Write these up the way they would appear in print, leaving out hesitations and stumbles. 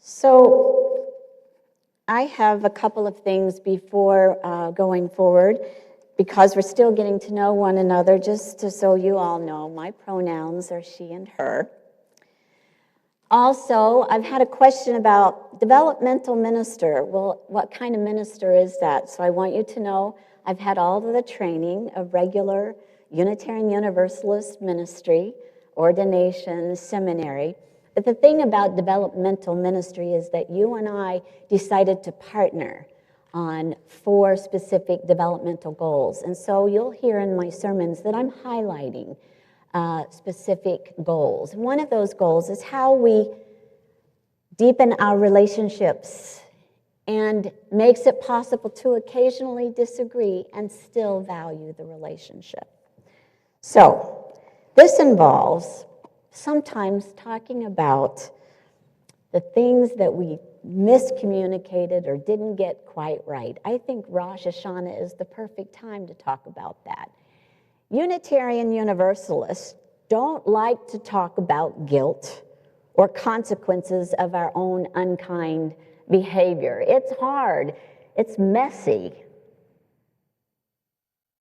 So I have a couple of things before going forward, because we're still getting to know one another, so you all know, my pronouns are she and her. Also, I've had a question about developmental minister. Well, what kind of minister is that? So I want you to know I've had all of the training of regular Unitarian Universalist ministry, ordination, seminary. But the thing about developmental ministry is that you and I decided to partner on 4 specific developmental goals. And so you'll hear in my sermons that I'm highlighting specific goals. One of those goals is how we deepen our relationships and makes it possible to occasionally disagree and still value the relationship. So this involves sometimes talking about the things that we miscommunicated or didn't get quite right. I think Rosh Hashanah is the perfect time to talk about that. Unitarian Universalists don't like to talk about guilt or consequences of our own unkind behavior. It's hard. It's messy.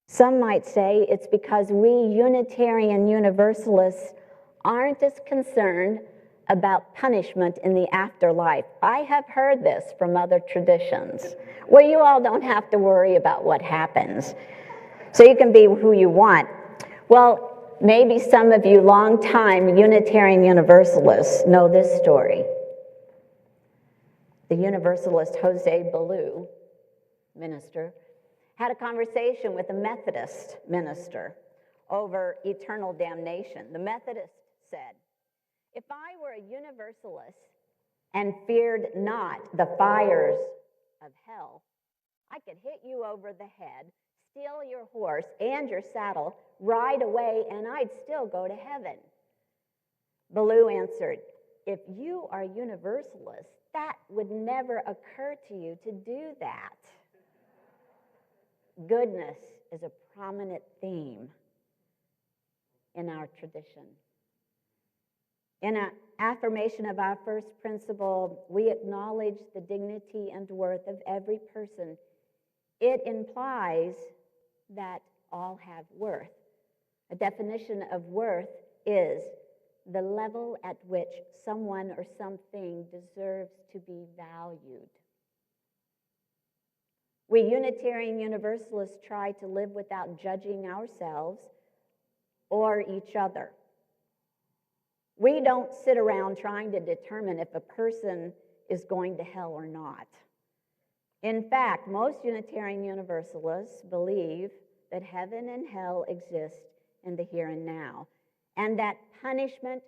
Some might say it's because we Unitarian Universalists aren't as concerned about punishment in the afterlife. I have heard this from other traditions, where you all don't have to worry about what happens, so you can be who you want. Well, maybe some of you long-time Unitarian Universalists know this story. The Universalist Jose Ballou, minister, had a conversation with a Methodist minister over eternal damnation. The Methodist said, "If I were a Universalist and feared not the fires of hell, I could hit you over the head, steal your horse and your saddle, ride away, and I'd still go to heaven." Ballou answered, "If you are Universalist, that would never occur to you to do that." Goodness is a prominent theme in our tradition. In an affirmation of our first principle, we acknowledge the dignity and worth of every person. It implies that all have worth. A definition of worth is the level at which someone or something deserves to be valued. We Unitarian Universalists try to live without judging ourselves or each other. We don't sit around trying to determine if a person is going to hell or not. In fact, most Unitarian Universalists believe that heaven and hell exist in the here and now, and that punishment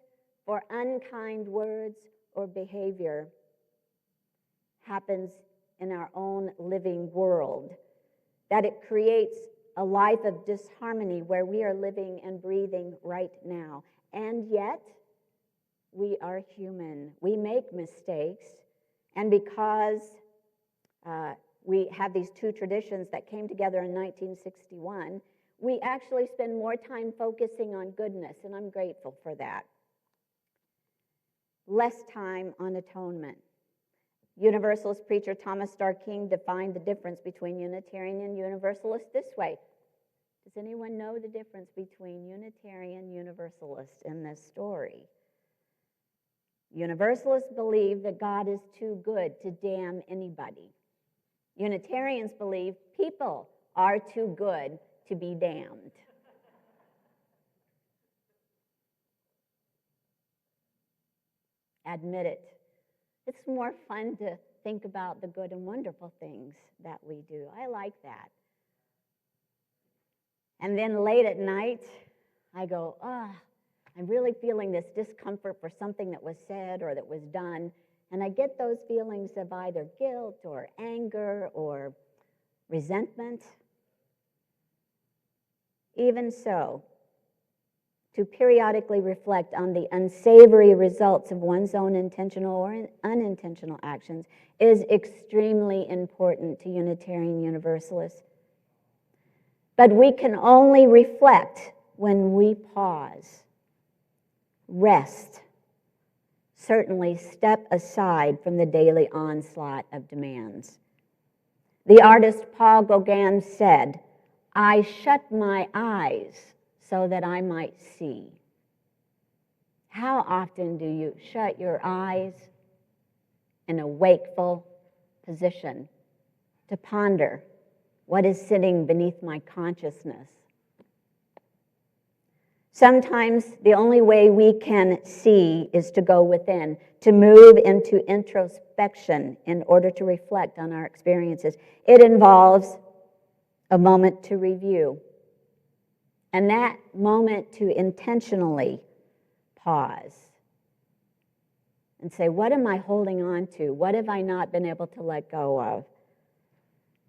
for unkind words or behavior happens in our own living world, that it creates a life of disharmony where we are living and breathing right now. And yet, we are human. We make mistakes, and because we have these 2 traditions that came together in 1961, we actually spend more time focusing on goodness, and I'm grateful for that. Less time on atonement. Universalist preacher Thomas Starr King defined the difference between Unitarian and Universalist this way. Does anyone know the difference between Unitarian and Universalist in this story? Universalists believe that God is too good to damn anybody. Unitarians believe people are too good to be damned. Admit it. It's more fun to think about the good and wonderful things that we do. I like that. And then late at night, I go, I'm really feeling this discomfort for something that was said or that was done. And I get those feelings of either guilt or anger or resentment. Even so, to periodically reflect on the unsavory results of one's own intentional or unintentional actions is extremely important to Unitarian Universalists. But we can only reflect when we pause, rest, certainly step aside from the daily onslaught of demands. The artist Paul Gauguin said, "I shut my eyes so that I might see." How often do you shut your eyes in a wakeful position to ponder what is sitting beneath my consciousness? Sometimes the only way we can see is to go within, to move into introspection in order to reflect on our experiences. It involves a moment to review, and that moment to intentionally pause and say, what am I holding on to? What have I not been able to let go of?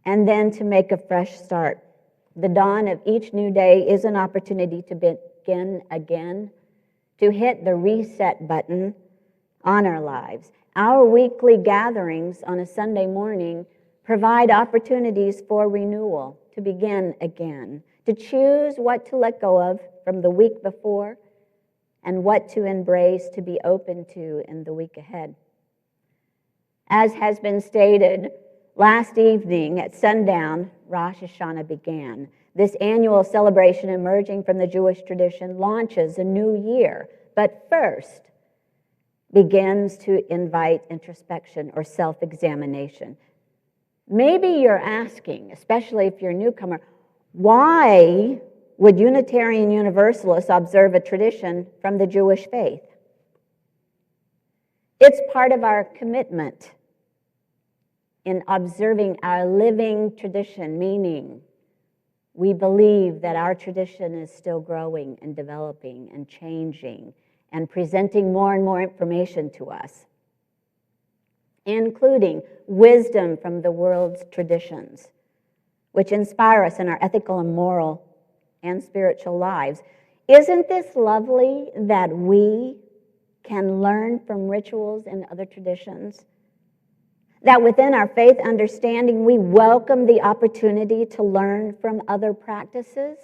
And then to make a fresh start. The dawn of each new day is an opportunity to begin again, to hit the reset button on our lives. Our weekly gatherings on a Sunday morning provide opportunities for renewal, to begin again, to choose what to let go of from the week before and what to embrace, to be open to in the week ahead. As has been stated, last evening at sundown, Rosh Hashanah began. This annual celebration emerging from the Jewish tradition launches a new year, but first begins to invite introspection or self-examination. Maybe you're asking, especially if you're a newcomer, why would Unitarian Universalists observe a tradition from the Jewish faith? It's part of our commitment in observing our living tradition, meaning we believe that our tradition is still growing and developing and changing and presenting more and more information to us, including wisdom from the world's traditions, which inspire us in our ethical and moral and spiritual lives. Isn't this lovely that we can learn from rituals and other traditions? That within our faith understanding, we welcome the opportunity to learn from other practices?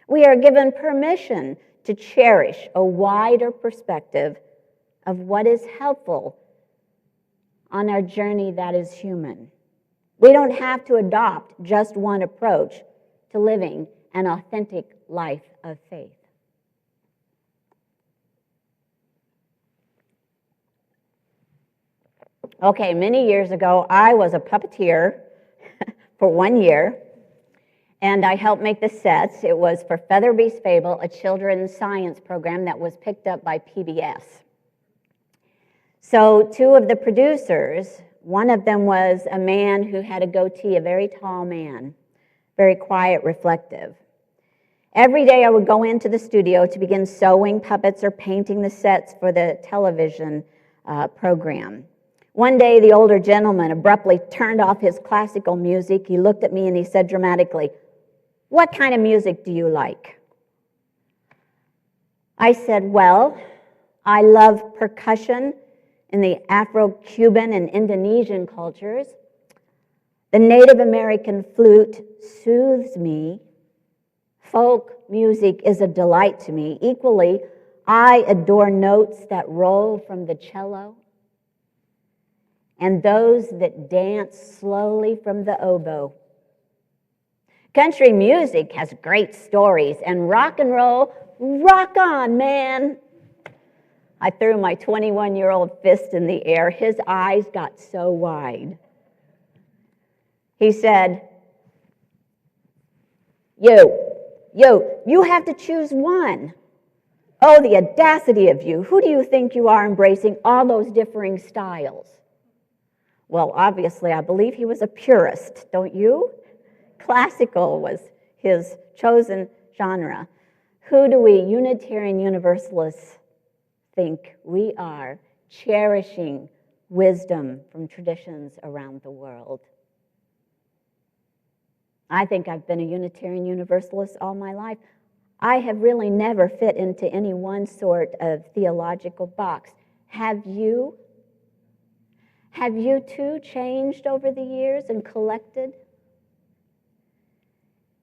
We are given permission to cherish a wider perspective of what is helpful on our journey that is human. We don't have to adopt just one approach to living an authentic life of faith. Okay, many years ago, I was a puppeteer for 1 year, and I helped make the sets. It was for Featherby's Fable, a children's science program that was picked up by PBS. So two of the producers, one of them was a man who had a goatee, a very tall man, very quiet, reflective. Every day I would go into the studio to begin sewing puppets or painting the sets for the television program. One day, the older gentleman abruptly turned off his classical music. He looked at me and he said dramatically, "What kind of music do you like?" I said, "Well, I love percussion in the Afro-Cuban and Indonesian cultures. The Native American flute soothes me. Folk music is a delight to me. Equally, I adore notes that roll from the cello and those that dance slowly from the oboe. Country music has great stories, and rock and roll, rock on, man." I threw my 21-year-old fist in the air. His eyes got so wide. He said, you have to choose one. Oh, the audacity of you. Who do you think you are, embracing all those differing styles? Well, obviously, I believe he was a purist, don't you? Classical was his chosen genre. Who do we Unitarian Universalists think we are, cherishing wisdom from traditions around the world? I think I've been a Unitarian Universalist all my life. I have really never fit into any one sort of theological box. Have you? Have you too changed over the years and collected?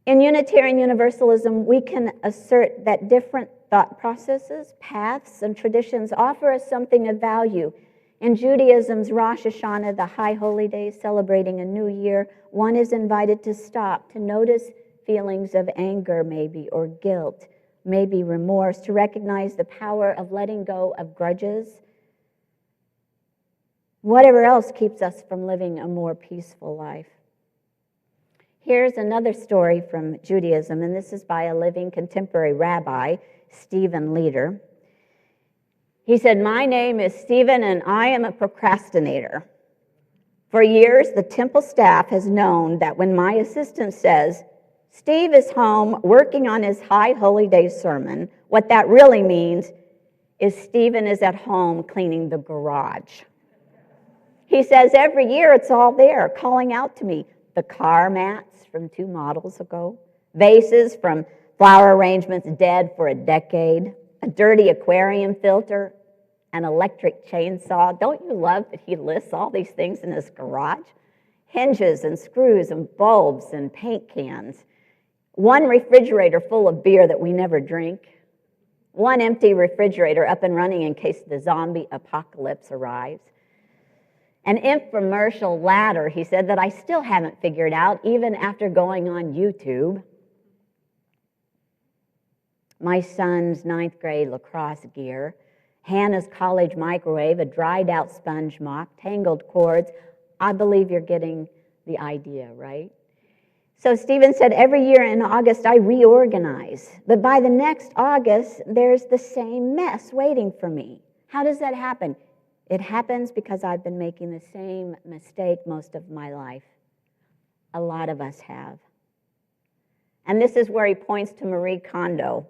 In Unitarian Universalism, we can assert that different thought processes, paths, and traditions offer us something of value. In Judaism's Rosh Hashanah, the high holy days celebrating a new year, one is invited to stop, to notice feelings of anger maybe, or guilt, maybe remorse, to recognize the power of letting go of grudges, whatever else keeps us from living a more peaceful life. Here's another story from Judaism, and this is by a living contemporary rabbi, Stephen Leader. He said, "My name is Stephen, and I am a procrastinator. For years, the temple staff has known that when my assistant says, 'Steve is home working on his high holy day sermon,' what that really means is Stephen is at home cleaning the garage. He says every year it's all there, calling out to me. The car mats from 2 models ago, vases from flower arrangements dead for a decade, a dirty aquarium filter, an electric chainsaw." Don't you love that he lists all these things in his garage? Hinges and screws and bulbs and paint cans. 1 refrigerator full of beer that we never drink. 1 empty refrigerator up and running in case the zombie apocalypse arrives. An infomercial ladder, he said, that I still haven't figured out, even after going on YouTube. My son's 9th grade lacrosse gear, Hannah's college microwave, a dried out sponge mop, tangled cords. I believe you're getting the idea, right? So Stephen said, every year in August I reorganize, but by the next August there's the same mess waiting for me. How does that happen? It happens because I've been making the same mistake most of my life. A lot of us have. And this is where he points to Marie Kondo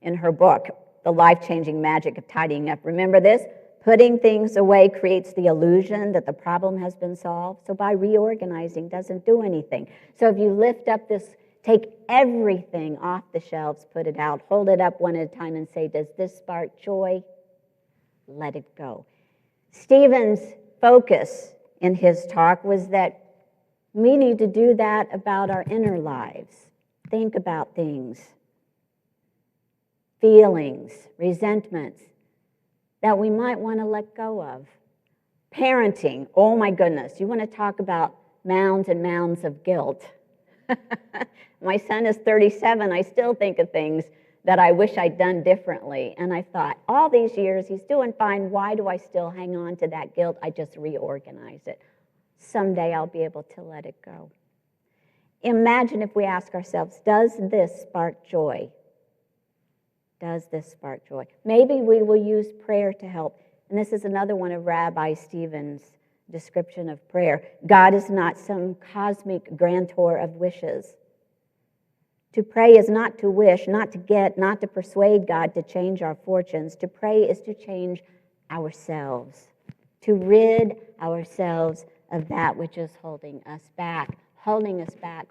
in her book, The Life-Changing Magic of Tidying Up. Remember this? Putting things away creates the illusion that the problem has been solved. So by reorganizing doesn't do anything. So if you lift up this, take everything off the shelves, put it out, hold it up one at a time and say, does this spark joy? Let it go. Stephen's focus in his talk was that we need to do that about our inner lives. Think about things, feelings, resentments that we might want to let go of. Parenting, oh my goodness, you want to talk about mounds and mounds of guilt. My son is 37, I still think of things that I wish I'd done differently. And I thought, all these years, he's doing fine. Why do I still hang on to that guilt? I just reorganize it. Someday I'll be able to let it go. Imagine if we ask ourselves, does this spark joy? Does this spark joy? Maybe we will use prayer to help. And this is another one of Rabbi Stephen's description of prayer. God is not some cosmic grantor of wishes. To pray is not to wish, not to get, not to persuade God to change our fortunes. To pray is to change ourselves, to rid ourselves of that which is holding us back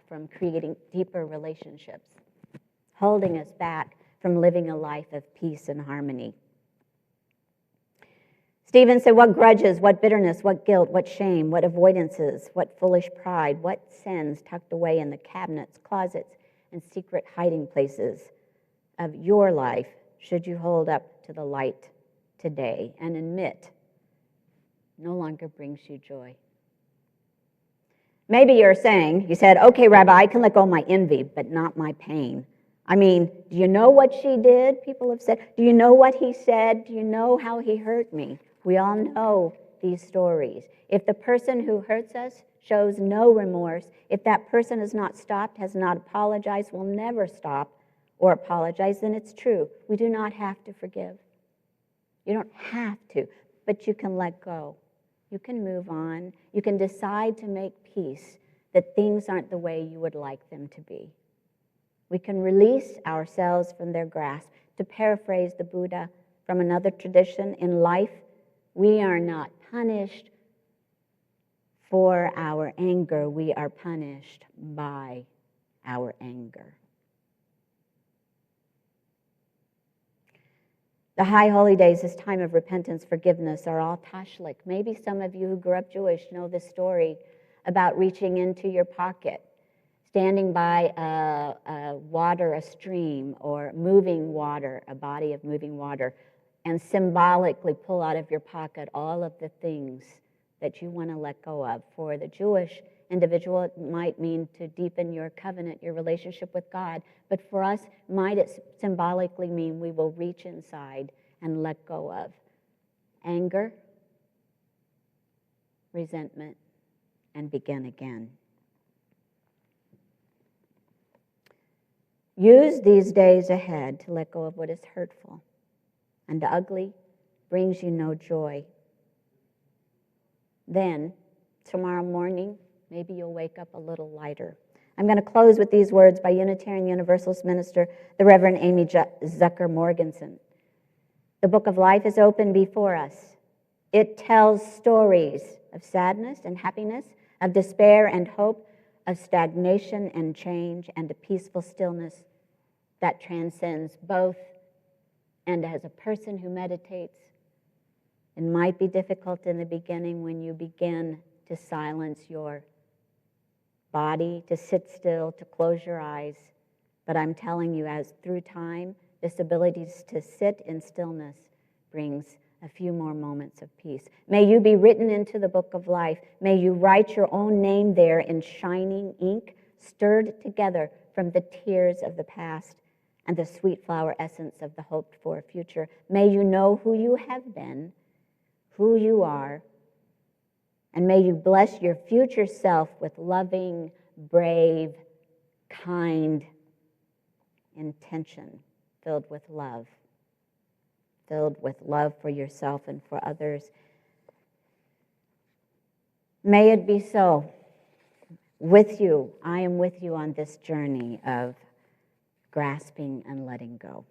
from creating deeper relationships, holding us back from living a life of peace and harmony. Stephen said, what grudges, what bitterness, what guilt, what shame, what avoidances, what foolish pride, what sins tucked away in the cabinets, closets, and secret hiding places of your life should you hold up to the light today and admit no longer brings you joy? Maybe you're saying, you said, okay, Rabbi, I can let go of my envy, but not my pain. I mean, do you know what she did? People have said, do you know what he said? Do you know how he hurt me? We all know these stories. If the person who hurts us shows no remorse, if that person has not stopped, has not apologized, will never stop or apologize, then it's true. We do not have to forgive. You don't have to, but you can let go. You can move on. You can decide to make peace that things aren't the way you would like them to be. We can release ourselves from their grasp. To paraphrase the Buddha from another tradition, in life, we are not punished for our anger. We are punished by our anger. The high holy days, this time of repentance, forgiveness, are all tashlik. Maybe some of you who grew up Jewish know this story about reaching into your pocket standing by a water, a stream, or moving water, a body of moving water, and symbolically pull out of your pocket all of the things that you want to let go of. For the Jewish individual, it might mean to deepen your covenant, your relationship with God. But for us, might it symbolically mean we will reach inside and let go of anger, resentment, and begin again. Use these days ahead to let go of what is hurtful and ugly, brings you no joy. Then, tomorrow morning, maybe you'll wake up a little lighter. I'm going to close with these words by Unitarian Universalist minister, the Reverend Amy Zucker Morganson. The book of life is open before us. It tells stories of sadness and happiness, of despair and hope, of stagnation and change, and a peaceful stillness that transcends both. And as a person who meditates, it might be difficult in the beginning when you begin to silence your body, to sit still, to close your eyes. But I'm telling you, as through time, this ability to sit in stillness brings a few more moments of peace. May you be written into the book of life. May you write your own name there in shining ink, stirred together from the tears of the past and the sweet flower essence of the hoped-for future. May you know who you have been, who you are, and may you bless your future self with loving, brave, kind intention, filled with love for yourself and for others. May it be so. With you, I am with you on this journey of grasping and letting go.